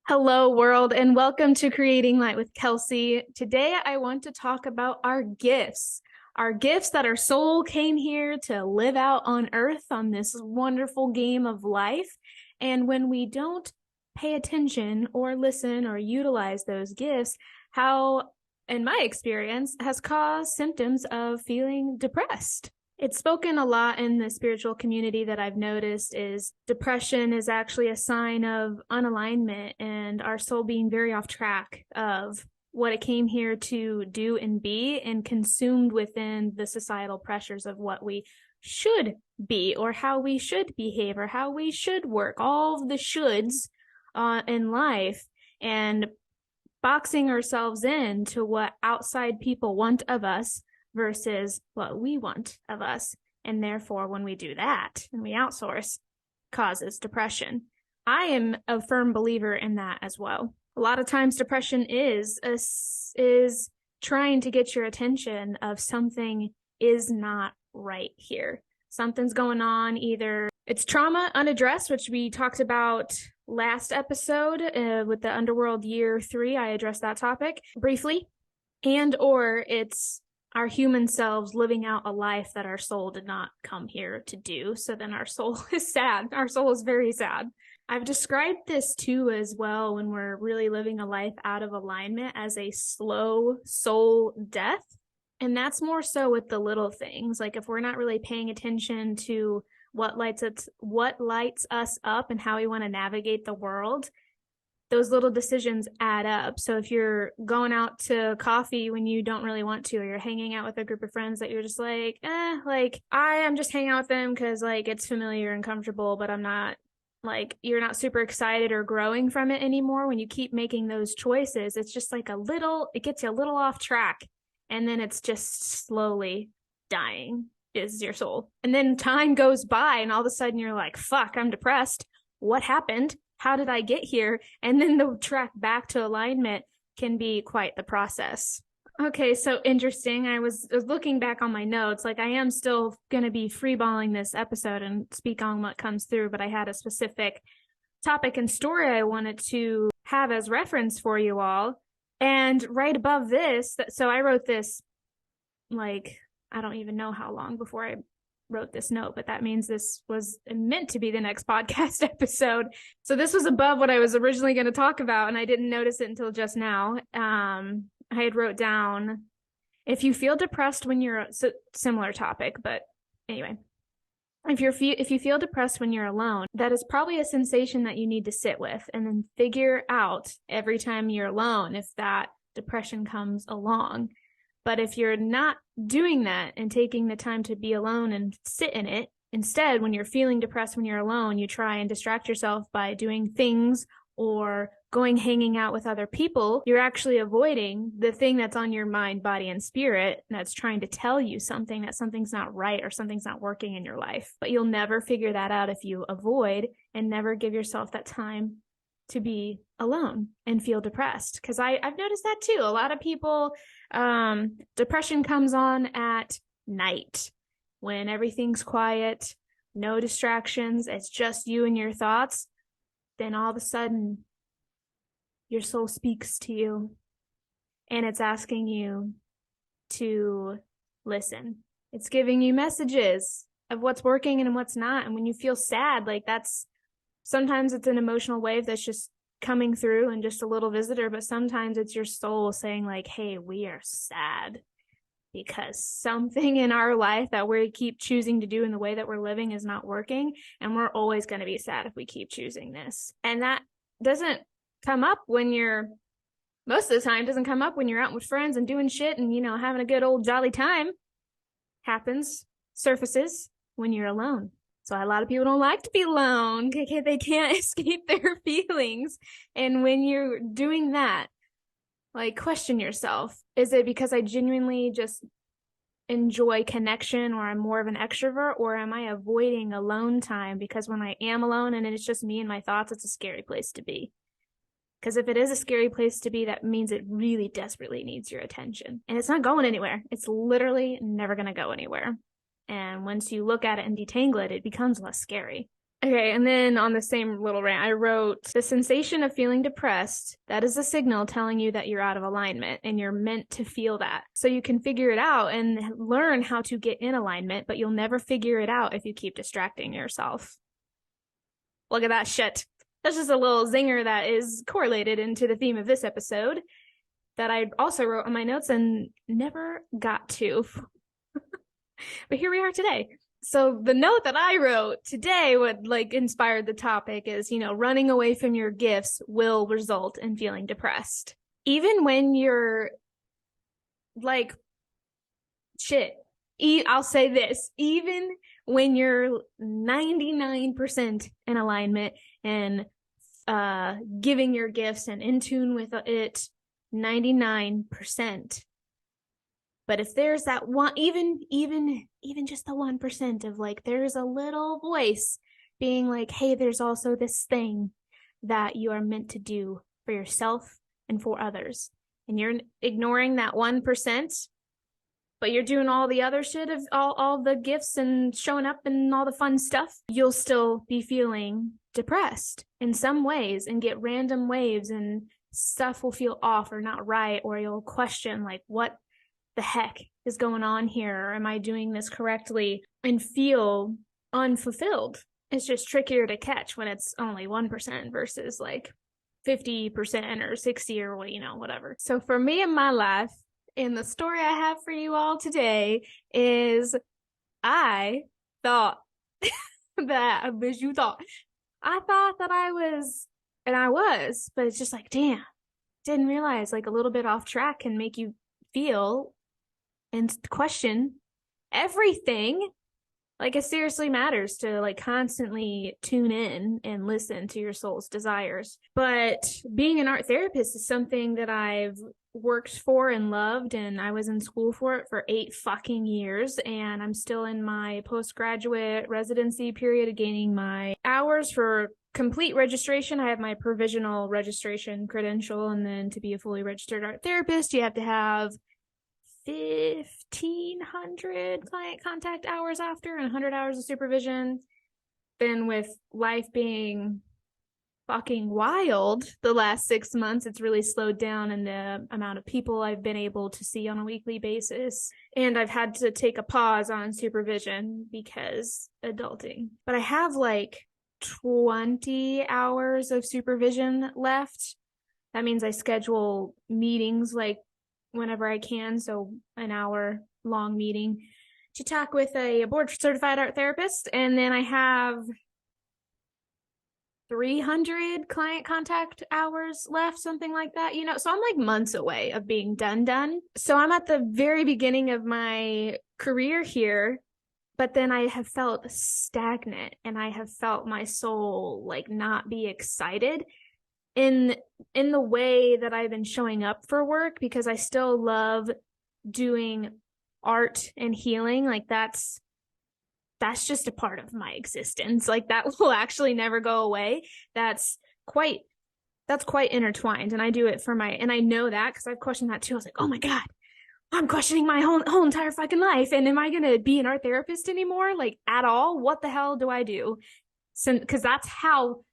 Hello, world, and welcome to Creating Light with Kelsey. Today, I want to talk about our gifts that our soul came here to live out on earth on this wonderful game of life. And when we don't pay attention or listen or utilize those gifts, how, in my experience, has caused symptoms of feeling depressed. It's spoken a lot in the spiritual community that I've noticed is depression is actually a sign of unalignment and our soul being very off track of what it came here to do and be, and consumed within the societal pressures of what we should be or how we should behave or how we should work, all of the shoulds in life, and boxing ourselves in to what outside people want of us versus what we want of us. And therefore, when we do that and we outsource, causes depression. I am a firm believer in that as well. A lot of times depression is trying to get your attention of something is not right here. Something's going on, either it's trauma unaddressed, which we talked about last episode with the Underworld Year 3. I addressed that topic briefly. And or it's our human selves living out a life that our soul did not come here to do. So then our soul is sad. Our soul is very sad. I've described this too as well when we're really living a life out of alignment as a slow soul death. And that's more so with the little things. Like if we're not really paying attention to what lights us up and how we want to navigate the world, those little decisions add up. So if you're going out to coffee when you don't really want to, or you're hanging out with a group of friends that you're just like, I am just hanging out with them because like it's familiar and comfortable, but I'm not like, you're not super excited or growing from it anymore. When you keep making those choices, it's just like it gets you a little off track, and then it's just slowly dying is your soul. And then time goes by and all of a sudden you're like, fuck, I'm depressed. What happened? How did I get here? And then the track back to alignment can be quite the process. Okay, so interesting. I was looking back on my notes. Like I am still going to be freeballing this episode and speak on what comes through, but I had a specific topic and story I wanted to have as reference for you all. And right above this, so I wrote this, like, I don't even know how long before I wrote this note, but that means this was meant to be the next podcast episode. So this was above what I was originally going to talk about, and I didn't notice it until just now. I had wrote down, if you feel depressed when you're similar topic, but anyway, if you feel depressed when you're alone, that is probably a sensation that you need to sit with and then figure out every time you're alone if that depression comes along. But if you're not doing that and taking the time to be alone and sit in it, instead, when you're feeling depressed when you're alone, you try and distract yourself by doing things or hanging out with other people. You're actually avoiding the thing that's on your mind, body, and spirit that's trying to tell you something, that something's not right or something's not working in your life. But you'll never figure that out if you avoid and never give yourself that time to be alone and feel depressed. Because I've noticed that too. A lot of people, depression comes on at night when everything's quiet, no distractions, it's just you and your thoughts. Then all of a sudden your soul speaks to you and it's asking you to listen. It's giving you messages of what's working and what's not. And when you feel sad, like sometimes it's an emotional wave that's just coming through and just a little visitor, but sometimes it's your soul saying like, hey, we are sad because something in our life that we keep choosing to do in the way that we're living is not working. And we're always going to be sad if we keep choosing this. And that doesn't come up most of the time doesn't come up when you're out with friends and doing shit and, having a good old jolly time. Surfaces when you're alone. So a lot of people don't like to be alone. They can't escape their feelings. And when you're doing that, like, question yourself. Is it because I genuinely just enjoy connection, or I'm more of an extrovert, or am I avoiding alone time? Because when I am alone and it's just me and my thoughts, it's a scary place to be. Because if it is a scary place to be, that means it really desperately needs your attention. And it's not going anywhere. It's literally never going to go anywhere. And once you look at it and detangle it, it becomes less scary. Okay, and then on the same little rant, I wrote the sensation of feeling depressed. That is a signal telling you that you're out of alignment and you're meant to feel that. So you can figure it out and learn how to get in alignment, but you'll never figure it out if you keep distracting yourself. Look at that shit. That's just a little zinger that is correlated into the theme of this episode that I also wrote on my notes and never got to. But here we are today. So the note that I wrote today, what like inspired the topic is, running away from your gifts will result in feeling depressed. Even when you're like, shit, I'll say this, even when you're 99% in alignment and giving your gifts and in tune with it 99%. But if there's that one, even just the 1% of like, there's a little voice being like, hey, there's also this thing that you are meant to do for yourself and for others. And you're ignoring that 1%, but you're doing all the other shit of all the gifts and showing up and all the fun stuff, you'll still be feeling depressed in some ways and get random waves and stuff will feel off or not right, or you'll question like, what the heck is going on here? Or am I doing this correctly? And feel unfulfilled. It's just trickier to catch when it's only 1% versus like 50% or 60 or whatever. So for me in my life, and the story I have for you all today is I thought that, as you thought, I thought that I was, and I was, but it's just like, damn, didn't realize like a little bit off track can make you feel and question everything. Like it seriously matters to like constantly tune in and listen to your soul's desires. But being an art therapist is something that I've worked for and loved, and I was in school for it for 8 fucking years, and I'm still in my postgraduate residency period of gaining my hours for complete registration. I have my provisional registration credential, and then to be a fully registered art therapist, you have to have 1,500 client contact hours after and 100 hours of supervision. Then with life being fucking wild the last 6 months, it's really slowed down in the amount of people I've been able to see on a weekly basis. And I've had to take a pause on supervision because adulting. But I have like 20 hours of supervision left. That means I schedule meetings like whenever I can, so an hour long meeting to talk with a board certified art therapist, and then I have 300 client contact hours left, something like that, so I'm like months away of being done. So I'm at the very beginning of my career here, but then I have felt stagnant and I have felt my soul like not be excited in the way that I've been showing up for work, because I still love doing art and healing. Like that's just a part of my existence. Like that will actually never go away. That's quite intertwined, and I do it for and I know that because I've questioned that too. I was like, oh my God, I'm questioning my whole entire fucking life, and am I gonna be an art therapist anymore, like at all? What the hell do I do? So because that's how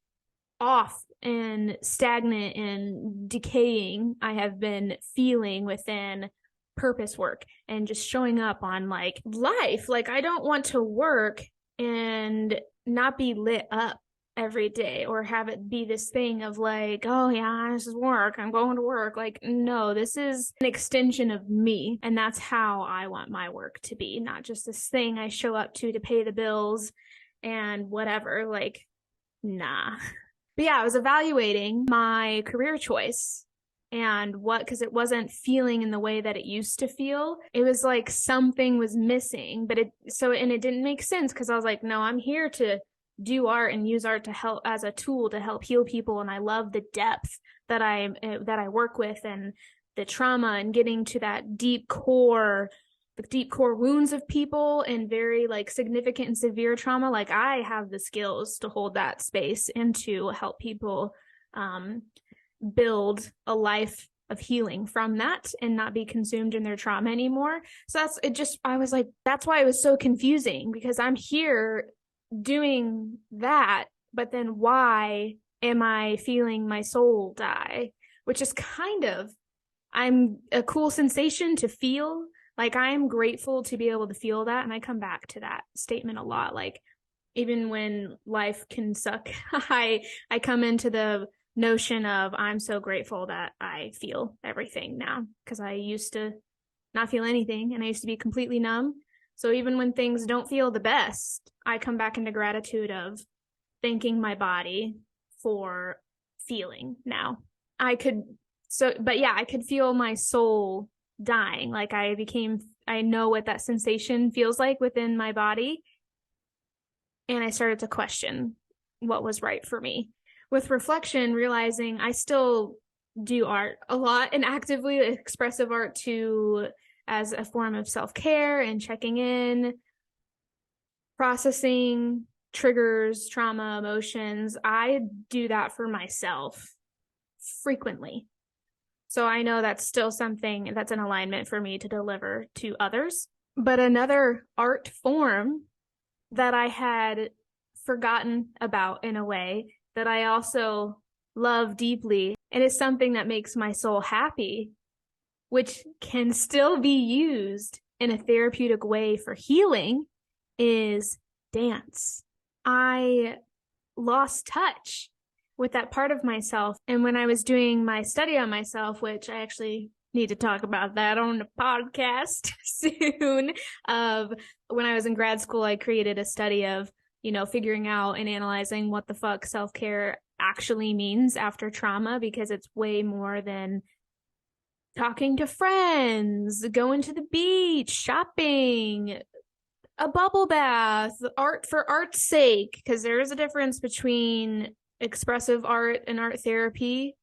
off and stagnant and decaying I have been feeling within purpose work and just showing up on like life. Like I don't want to work and not be lit up every day or have it be this thing of like, oh yeah, this is work, I'm going to work. Like, no, this is an extension of me, and that's how I want my work to be, not just this thing I show up to pay the bills and whatever. Like, nah. But yeah, I was evaluating my career choice and because it wasn't feeling in the way that it used to feel. It was like something was missing, but it didn't make sense, because I was like, no, I'm here to do art and use art to help as a tool to help heal people. And I love the depth that I work with, and the trauma, and getting to that deep core wounds of people, and very like significant and severe trauma. Like I have the skills to hold that space and to help people build a life of healing from that and not be consumed in their trauma anymore. So I was like, that's why it was so confusing, because I'm here doing that, but then why am I feeling my soul die? Which is I'm a cool sensation to feel. Like, I'm grateful to be able to feel that. And I come back to that statement a lot. Like, even when life can suck, I come into the notion of I'm so grateful that I feel everything now, because I used to not feel anything and I used to be completely numb. So even when things don't feel the best, I come back into gratitude of thanking my body for feeling now. I could feel my soul dying. Like, I know what that sensation feels like within my body. And I started to question what was right for me. With reflection, realizing I still do art a lot, and actively expressive art too, as a form of self-care and checking in, processing triggers, trauma, emotions. I do that for myself frequently. So I know that's still something that's in alignment for me to deliver to others. But another art form that I had forgotten about, in a way, that I also love deeply, and is something that makes my soul happy, which can still be used in a therapeutic way for healing, is dance. I lost touch with that part of myself. And when I was doing my study on myself, which I actually need to talk about that on the podcast soon, of when I was in grad school, I created a study of, figuring out and analyzing what the fuck self-care actually means after trauma, because it's way more than talking to friends, going to the beach, shopping, a bubble bath, art for art's sake, because there is a difference between expressive art and art therapy,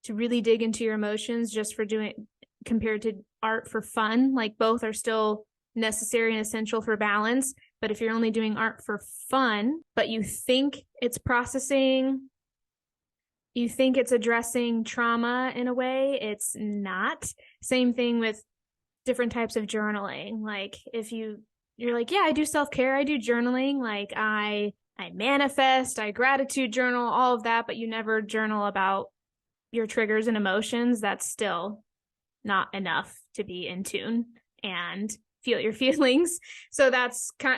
to really dig into your emotions just for doing, compared to art for fun. Like, both are still necessary and essential for balance. But if you're only doing art for fun, but you think it's processing, you think it's addressing trauma in a way, it's not. Same thing with different types of journaling. Like, if you're like, yeah, I do self-care, I do journaling, like I manifest, I gratitude journal, all of that, but you never journal about your triggers and emotions, that's still not enough to be in tune and feel your feelings. So that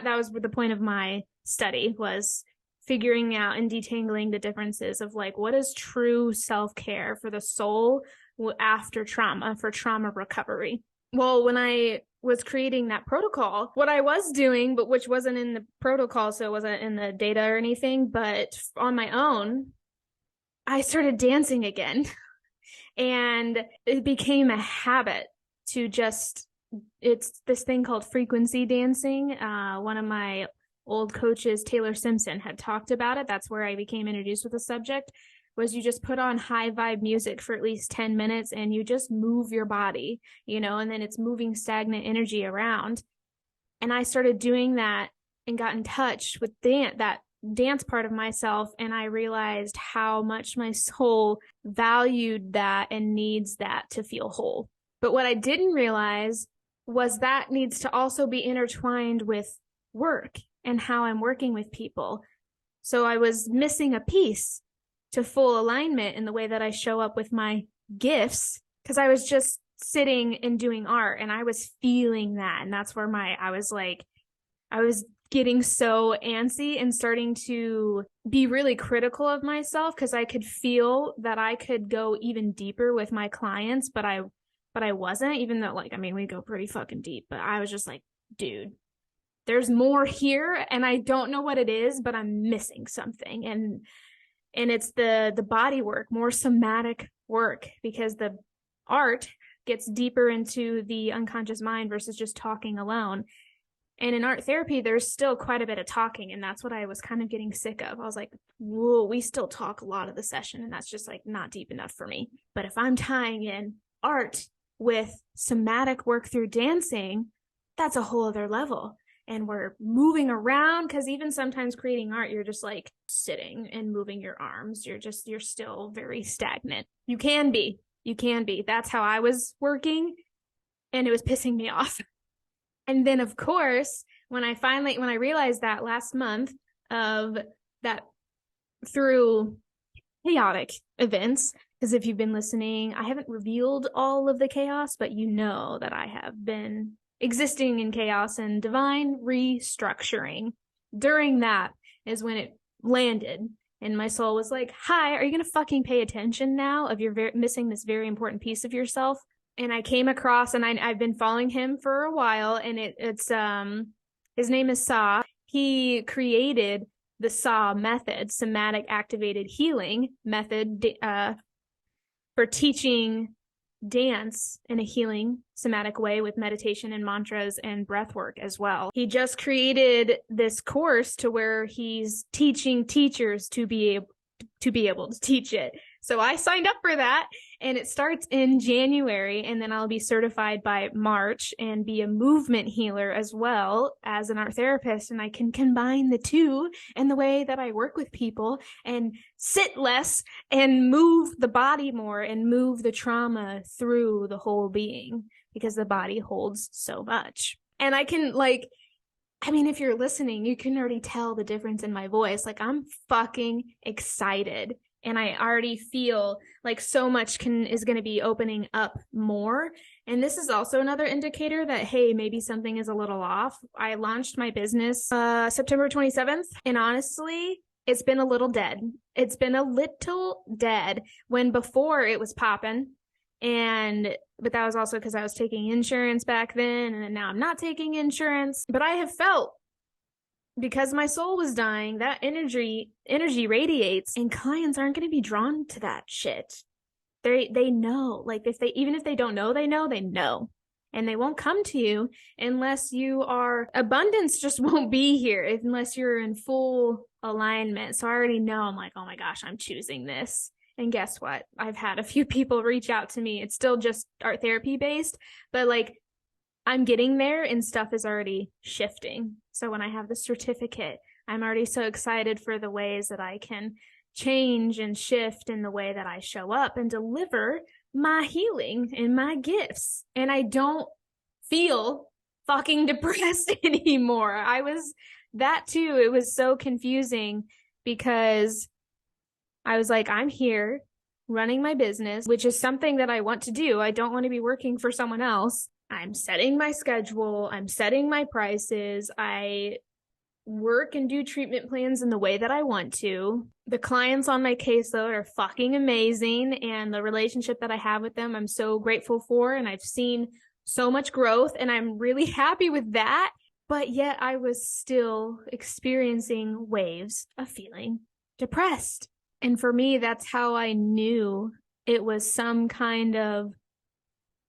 was the point of my study, was figuring out and detangling the differences of, like, what is true self-care for the soul after trauma, for trauma recovery. Well, when I was creating that protocol, what I was doing, but which wasn't in the protocol, so it wasn't in the data or anything, but on my own, I started dancing again. And it became a habit to it's this thing called frequency dancing. One of my old coaches, Taylor Simpson, had talked about it. That's where I became introduced with the subject, was you just put on high vibe music for at least 10 minutes and you just move your body, and then it's moving stagnant energy around. And I started doing that and got in touch with that dance part of myself, and I realized how much my soul valued that and needs that to feel whole. But what I didn't realize was that needs to also be intertwined with work and how I'm working with people. So I was missing a piece to full alignment in the way that I show up with my gifts, because I was just sitting and doing art and I was feeling that. And that's where I was getting so antsy and starting to be really critical of myself, because I could feel that I could go even deeper with my clients, but I wasn't, even though, we go pretty fucking deep, but I was just like, dude, there's more here and I don't know what it is, but I'm missing something. And it's the body work, more somatic work, because the art gets deeper into the unconscious mind versus just talking alone. And in art therapy, there's still quite a bit of talking. And that's what I was kind of getting sick of. I was like, whoa, we still talk a lot of the session. And that's just not deep enough for me. But if I'm tying in art with somatic work through dancing, that's a whole other level. And we're moving around, because even sometimes creating art, you're just sitting and moving your arms. You're still very stagnant. You can be. That's how I was working. And it was pissing me off. And then, of course, when I realized that last month, of that through chaotic events. Because if you've been listening, I haven't revealed all of the chaos, but you know that I have been existing in chaos and divine restructuring. During that is when it landed. And my soul was like, hi, are you going to fucking pay attention now of you're missing this very important piece of yourself? And I came across, and I've been following him for a while, and it's his name is Sa. He created the SA method, somatic activated healing method, for teaching dance in a healing somatic way with meditation and mantras and breath work as well. He just created this course to where he's teaching teachers to be able to teach it. So I signed up for that, and it starts in January, and then I'll be certified by March and be a movement healer as well as an art therapist. And I can combine the two in the way that I work with people and sit less and move the body more and move the trauma through the whole being, because the body holds so much. And I can if you're listening, you can already tell the difference in my voice. Like, I'm fucking excited. And I already feel like so much is going to be opening up more. And this is also another indicator that, hey, maybe something is a little off. I launched my business September 27th. And honestly, it's been a little dead. It's been a little dead when before it was popping. But that was also because I was taking insurance back then. And now I'm not taking insurance. But I have felt, because my soul was dying, that energy radiates, and clients aren't going to be drawn to that shit. They know, like, even if they don't know, they know, and they won't come to you unless you are, abundance just won't be here unless you're in full alignment. So I already know, I'm like, oh my gosh, I'm choosing this. And guess what? I've had a few people reach out to me. It's still just art therapy based, but like, I'm getting there and stuff is already shifting. So when I have the certificate, I'm already so excited for the ways that I can change and shift in the way that I show up and deliver my healing and my gifts. And I don't feel fucking depressed anymore. That too. It was so confusing because I was like, I'm here running my business, which is something that I want to do. I don't want to be working for someone else. I'm setting my schedule. I'm setting my prices. I work and do treatment plans in the way that I want to. The clients on my caseload are fucking amazing. And the relationship that I have with them, I'm so grateful for. And I've seen so much growth, and I'm really happy with that. But yet I was still experiencing waves of feeling depressed. And for me, that's how I knew it was some kind of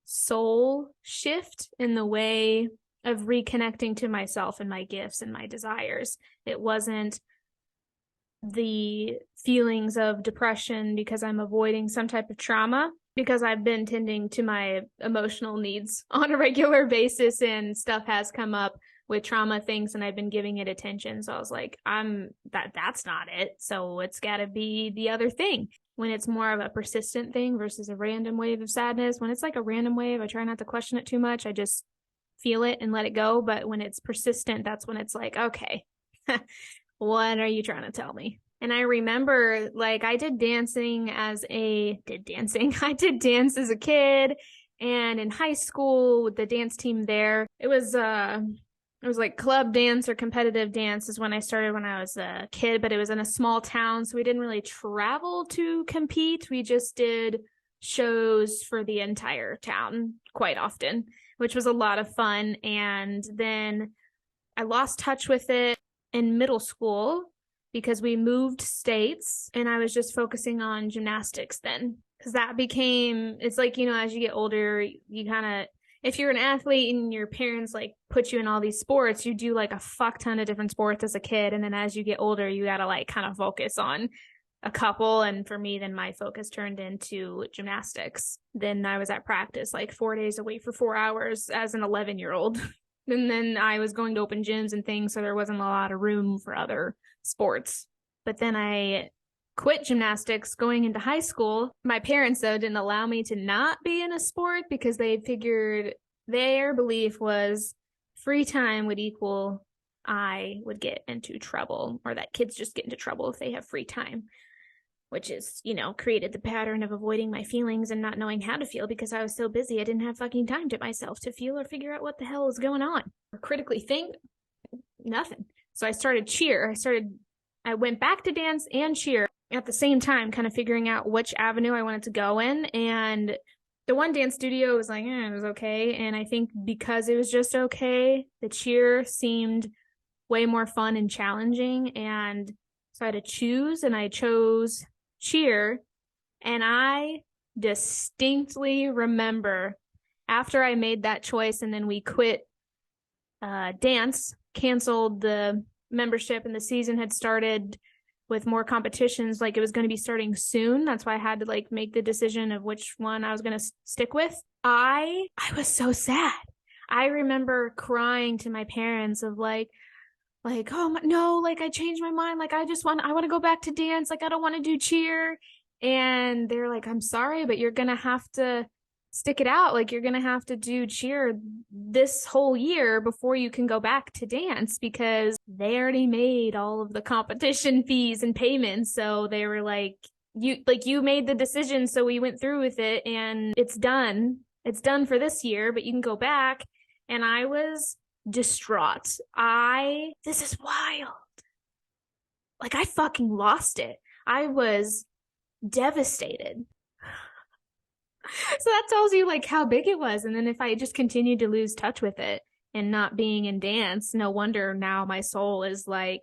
soul shift in the way of reconnecting to myself and my gifts and my desires. It wasn't the feelings of depression because I'm avoiding some type of trauma, because I've been tending to my emotional needs on a regular basis, and stuff has come up with trauma things and I've been giving it attention. So I was like, that's not it. So it's got to be the other thing. When it's more of a persistent thing versus a random wave of sadness. When it's like a random wave, I try not to question it too much. I just feel it and let it go. But when it's persistent, that's when it's like, okay, what are you trying to tell me? And I remember, like, I did dance as a kid, and in high school with the dance team there, it was like club dance or competitive dance is when I started when I was a kid, but it was in a small town. So we didn't really travel to compete. We just did shows for the entire town quite often, which was a lot of fun. And then I lost touch with it in middle school because we moved states, and I was just focusing on gymnastics then. Because it's like, as you get older, you kind of, if you're an athlete and your parents like put you in all these sports, you do like a fuck ton of different sports as a kid. And then as you get older, you got to like kind of focus on a couple. And for me, then my focus turned into gymnastics. Then I was at practice like 4 days a week for 4 hours as an 11-year-old. And then I was going to open gyms and things. So there wasn't a lot of room for other sports. But then I quit gymnastics going into high school. My parents, though, didn't allow me to not be in a sport because they figured their belief was free time would equal I would get into trouble, or that kids just get into trouble if they have free time, which is, created the pattern of avoiding my feelings and not knowing how to feel because I was so busy. I didn't have fucking time to myself to feel or figure out what the hell is going on or critically think. Nothing. So I started cheer. I went back to dance and cheer at the same time, kind of figuring out which avenue I wanted to go in. And the one dance studio was like, it was okay. And I think because it was just okay, the cheer seemed way more fun and challenging. And so I had to choose, and I chose cheer. And I distinctly remember after I made that choice and then we quit dance, canceled the membership, and the season had started with more competitions. Like, it was going to be starting soon. That's why I had to make the decision of which one I was going to stick with. I was so sad. I remember crying to my parents of oh no, I changed my mind. I want to go back to dance. I don't want to do cheer. And they're like, I'm sorry, but you're going to have to stick it out. You're going to have to do cheer this whole year before you can go back to dance, because they already made all of the competition fees and payments. So they were like, you made the decision. So we went through with it, and it's done. It's done for this year, but you can go back. And I was distraught. This is wild. I fucking lost it. I was devastated. So that tells you how big it was. And then if I just continued to lose touch with it and not being in dance, no wonder now my soul is I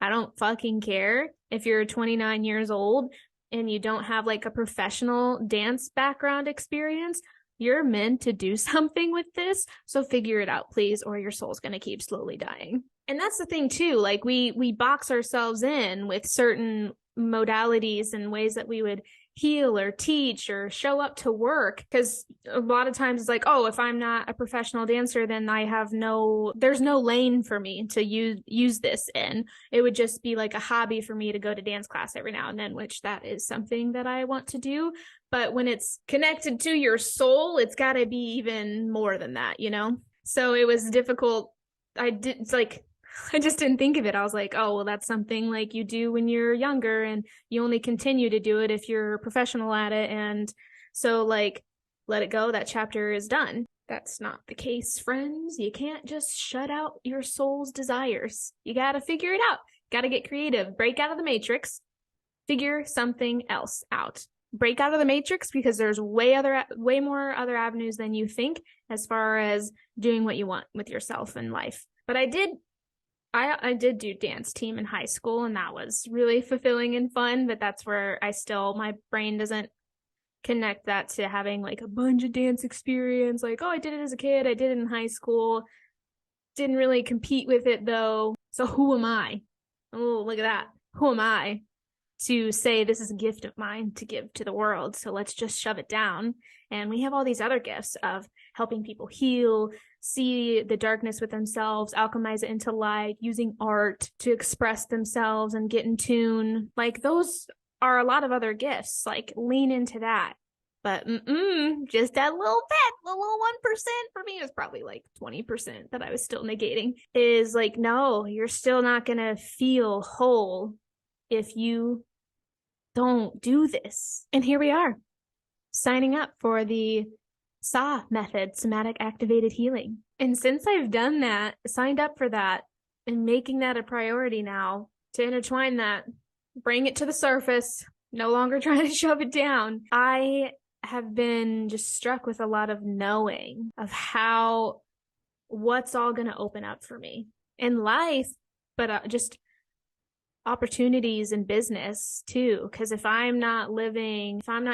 don't fucking care if you're 29 years old and you don't have a professional dance background experience. You're meant to do something with this. So figure it out, please, or your soul's going to keep slowly dying. And that's the thing too. We box ourselves in with certain modalities and ways that we would heal or teach or show up to work, because a lot of times it's oh, if I'm not a professional dancer, then there's no lane for me to use this in. It would just be a hobby for me to go to dance class every now and then, which that is something that I want to do. But when it's connected to your soul, it's got to be even more than that, So it was difficult. I just didn't think of it. I was oh, well, that's something you do when you're younger, and you only continue to do it if you're professional at it. And so let it go. That chapter is done. That's not the case, friends. You can't just shut out your soul's desires. You got to figure it out. Got to get creative. Break out of the matrix. Figure something else out. Break out of the matrix, because there's way more other avenues than you think as far as doing what you want with yourself in life. But I did do dance team in high school, and that was really fulfilling and fun, but that's where my brain doesn't connect that to having a bunch of dance experience. Oh, I did it as a kid, I did it in high school, didn't really compete with it though. So who am I? Oh, look at that. Who am I to say this is a gift of mine to give to the world? So let's just shove it down. And we have all these other gifts of helping people heal, see the darkness with themselves, alchemize it into light, using art to express themselves and get in tune. Those are a lot of other gifts. Lean into that. But just that little bit, the little 1% for me is probably 20% that I was still negating, is no, you're still not going to feel whole if you don't do this. And here we are, signing up for the SAW method, somatic activated healing. And since I've done that, signed up for that, and making that a priority now, to intertwine that, bring it to the surface, no longer trying to shove it down, I have been just struck with a lot of knowing of what's all going to open up for me in life, but just opportunities in business too. Because if I'm not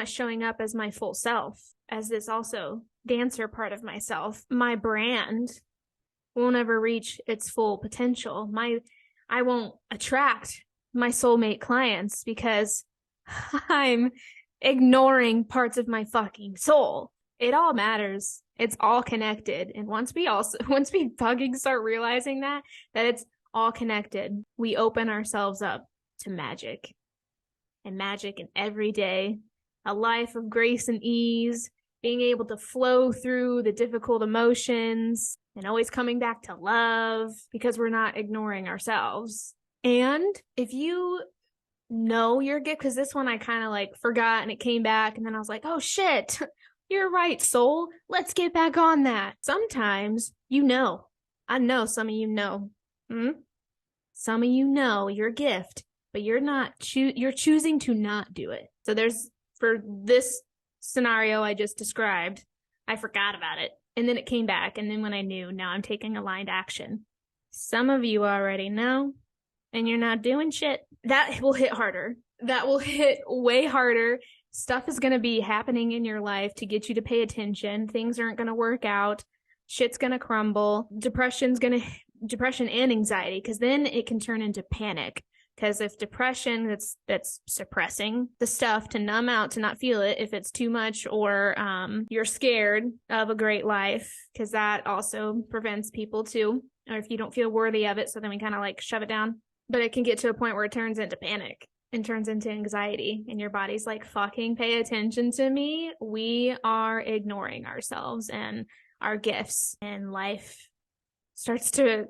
showing up as my full self, as this also dancer part of myself, my brand will never reach its full potential. I won't attract my soulmate clients because I'm ignoring parts of my fucking soul. It all matters. It's all connected. And once we fucking start realizing that it's all connected, we open ourselves up to magic in every day, a life of grace and ease, being able to flow through the difficult emotions and always coming back to love because we're not ignoring ourselves. And if you know your gift, because this one I kind of like forgot and it came back, and then I was like, oh shit, you're right, soul. Let's get back on that. Sometimes I know some of you know. Some of you know your gift, but you're choosing to not do it. So for this scenario I just described, I forgot about it. And then it came back. And then when I knew, now I'm taking aligned action. Some of you already know, and you're not doing shit. That will hit harder. That will hit way harder. Stuff is going to be happening in your life to get you to pay attention. Things aren't going to work out. Shit's going to crumble. Depression and anxiety, because then it can turn into panic. Because if depression, that's suppressing the stuff to numb out, to not feel it if it's too much, or you're scared of a great life, because that also prevents people too, or if you don't feel worthy of it, so then we kind of like shove it down. But it can get to a point where it turns into panic and turns into anxiety, and your body's like, fucking pay attention to me. We are ignoring ourselves and our gifts, and life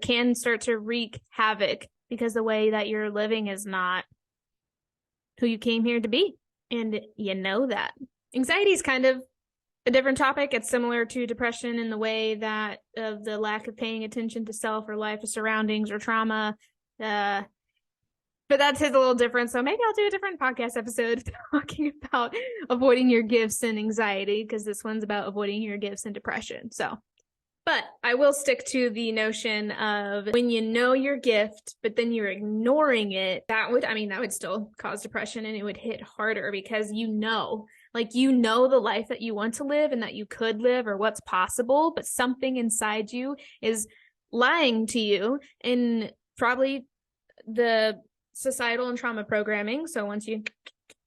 can start to wreak havoc because the way that you're living is not who you came here to be. And you know that. Anxiety is kind of a different topic. It's similar to depression in the way that of the lack of paying attention to self or life or surroundings or trauma. But that's a little different. So maybe I'll do a different podcast episode talking about avoiding your gifts and anxiety, because this one's about avoiding your gifts and depression. But I will stick to the notion of when you know your gift, but then you're ignoring it, that would still cause depression, and it would hit harder because you know the life that you want to live and that you could live, or what's possible, but something inside you is lying to you, and probably the societal and trauma programming. So once you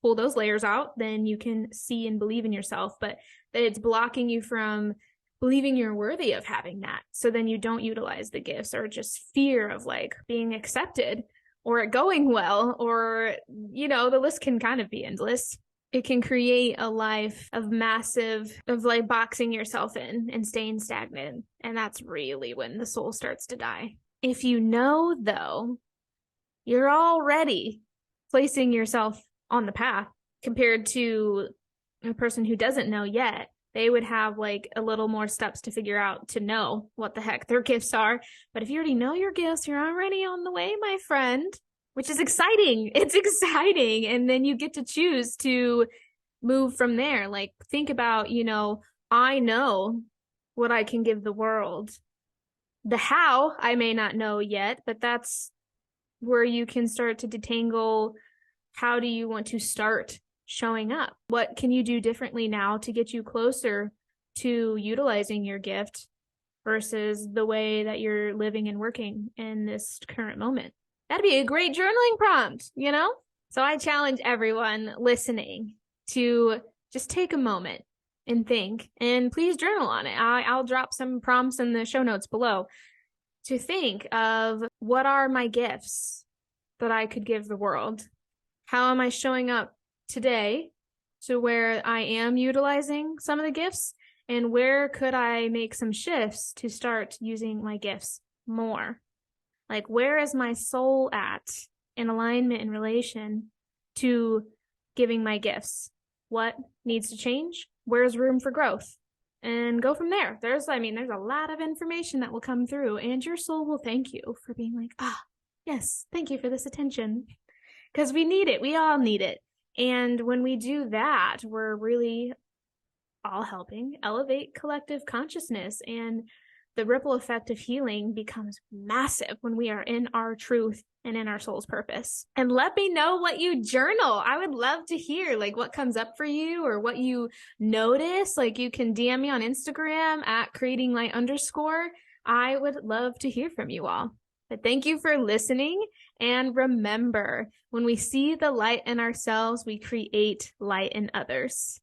pull those layers out, then you can see and believe in yourself, but that it's blocking you from believing you're worthy of having that. So then you don't utilize the gifts, or just fear of like being accepted or it going well, or, the list can kind of be endless. It can create a life of like boxing yourself in and staying stagnant. And that's really when the soul starts to die. If you know, though, you're already placing yourself on the path, compared to a person who doesn't know yet. They would have like a little more steps to figure out to know what the heck their gifts are. But if you already know your gifts, you're already on the way, my friend, which is exciting. It's exciting. And then you get to choose to move from there. Like, think about, I know what I can give the world. The how I may not know yet, but that's where you can start to detangle. How do you want to start showing up? What can you do differently now to get you closer to utilizing your gift versus the way that you're living and working in this current moment? That'd be a great journaling prompt, So I challenge everyone listening to just take a moment and think, and please journal on it. I'll drop some prompts in the show notes below to think of, what are my gifts that I could give the world? How am I showing up today to where I am utilizing some of the gifts, and where could I make some shifts to start using my gifts more? Like, where is my soul at in alignment in relation to giving my gifts? What needs to change? Where's room for growth? And go from there. There's a lot of information that will come through, and your soul will thank you for being like, yes, thank you for this attention. Because we need it. We all need it. And when we do that, we're really all helping elevate collective consciousness, and the ripple effect of healing becomes massive when we are in our truth and in our soul's purpose. And let me know what you journal. I would love to hear like what comes up for you, or what you notice. Like, you can DM me on Instagram at creatinglight_. I would love to hear from you all. But thank you for listening. And remember, when we see the light in ourselves, we create light in others.